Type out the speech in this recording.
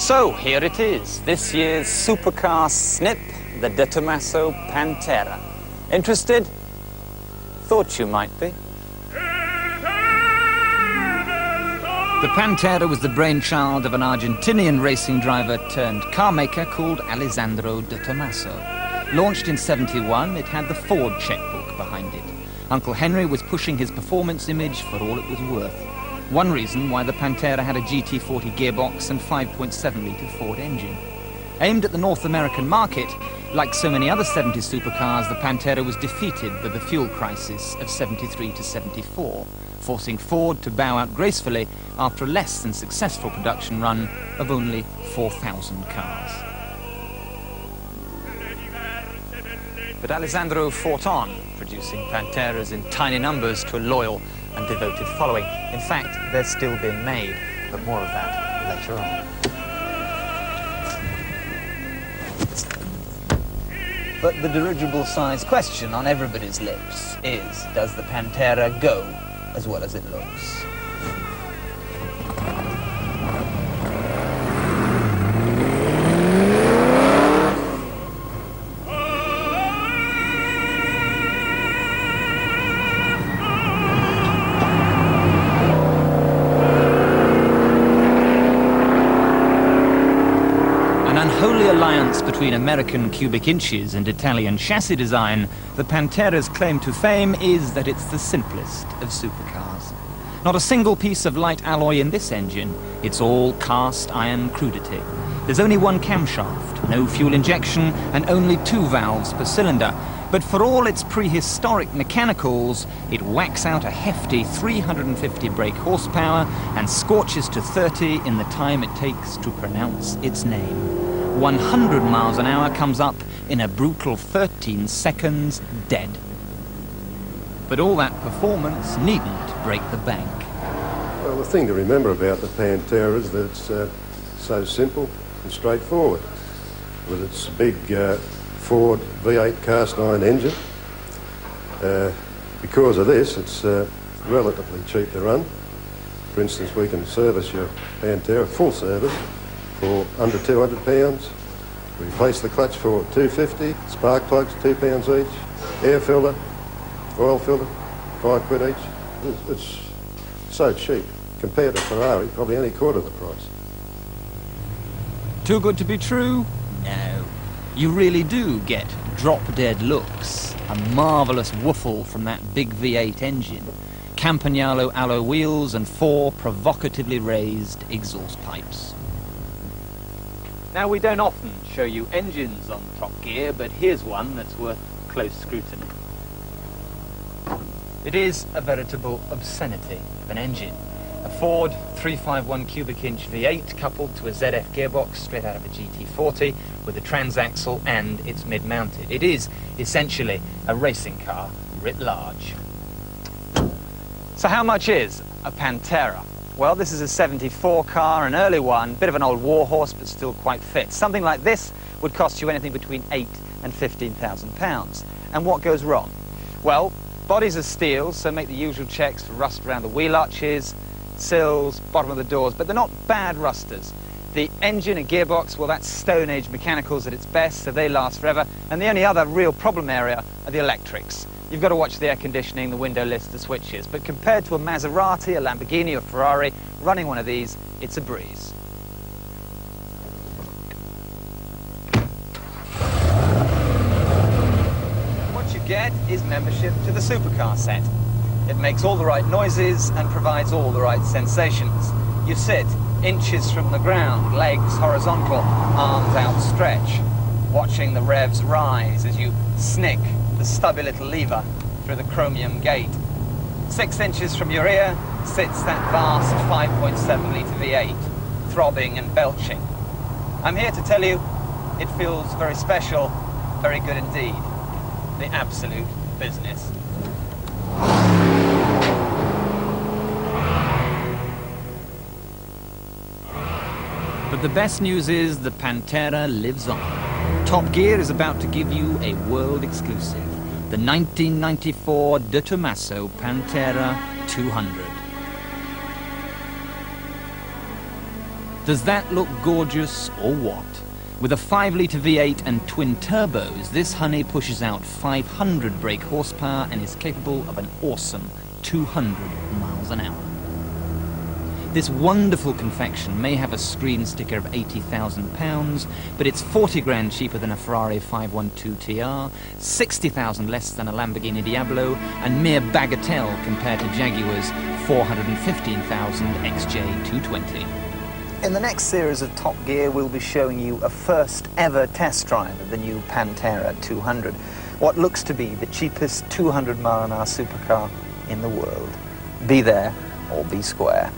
So here it is, this year's supercar snip, the Tomaso Pantera. Interested? Thought you might be. The Pantera was the brainchild of an Argentinian racing driver turned car maker called Alessandro de Tomaso. Launched in '71, it had the Ford checkbook behind it. Uncle Henry was pushing his performance image for all it was worth. One reason why the Pantera had a GT40 gearbox and 5.7-litre Ford engine. Aimed at the North American market, like so many other 70s supercars, the Pantera was defeated by the fuel crisis of '73 to '74, forcing Ford to bow out gracefully after a less than successful production run of only 4,000 cars. But Alessandro fought on, producing Panteras in tiny numbers to a loyal and devoted following. In fact, they're still being made, but more of that later on. But the dirigible-sized question on everybody's lips is, does the Pantera go as well as it looks? Unholy alliance between American cubic inches and Italian chassis design, the Pantera's claim to fame is that it's the simplest of supercars. Not a single piece of light alloy in this engine, it's all cast iron crudity. There's only one camshaft, no fuel injection, and only 2 valves per cylinder. But for all its prehistoric mechanicals, it whacks out a hefty 350 brake horsepower and scorches to 30 in the time it takes to pronounce its name. 100 miles an hour comes up in a brutal 13 seconds dead. But all that performance needn't break the bank. Well, the thing to remember about the Pantera is that it's so simple and straightforward. With its big Ford V8 cast iron engine. Because of this, it's relatively cheap to run. For instance, we can service your Pantera, full service, for under £200. Replace the clutch for $250, spark plugs £2 each, air filter, oil filter, £5 each. It's so cheap compared to Ferrari, probably only quarter the price. Too good to be true? No. You really do get drop-dead looks, a marvellous woofle from that big V8 engine, Campagnolo alloy wheels and 4 provocatively raised exhaust pipes. Now, we don't often show you engines on Top Gear, but here's one that's worth close scrutiny. It is a veritable obscenity of an engine. A Ford 351 cubic inch V8 coupled to a ZF gearbox straight out of a GT40 with a transaxle and it's mid-mounted. It is essentially a racing car writ large. So how much is a Pantera? Well, this is a '74 car, an early one, bit of an old warhorse, but still quite fit. Something like this would cost you anything between £8,000 and £15,000. And what goes wrong? Well, bodies are steel, so make the usual checks for rust around the wheel arches, sills, bottom of the doors, but they're not bad rusters. The engine and gearbox, well, that's Stone Age mechanicals at its best, so they last forever. And the only other real problem area are the electrics. You've got to watch the air conditioning, the window list, the switches. But compared to a Maserati, a Lamborghini, or Ferrari, running one of these, it's a breeze. What you get is membership to the supercar set. It makes all the right noises and provides all the right sensations. You sit inches from the ground, legs horizontal, arms outstretched, watching the revs rise as you snick the stubby little lever through the chromium gate. 6 inches from your ear sits that vast 5.7-litre V8, throbbing and belching. I'm here to tell you, it feels very special, very good indeed. The absolute business. But the best news is the Pantera lives on. Top Gear is about to give you a world exclusive, the 1994 De Tomaso Pantera 200. Does that look gorgeous or what? With a 5-litre V8 and twin turbos, this honey pushes out 500 brake horsepower and is capable of an awesome 200 miles an hour. This wonderful confection may have a screen sticker of £80,000, but it's 40 grand cheaper than a Ferrari 512 TR, 60,000 less than a Lamborghini Diablo, and mere bagatelle compared to Jaguar's 415,000 XJ220. In the next series of Top Gear, we'll be showing you a first ever test drive of the new Pantera 200, what looks to be the cheapest 200-mile-an-hour supercar in the world. Be there or be square.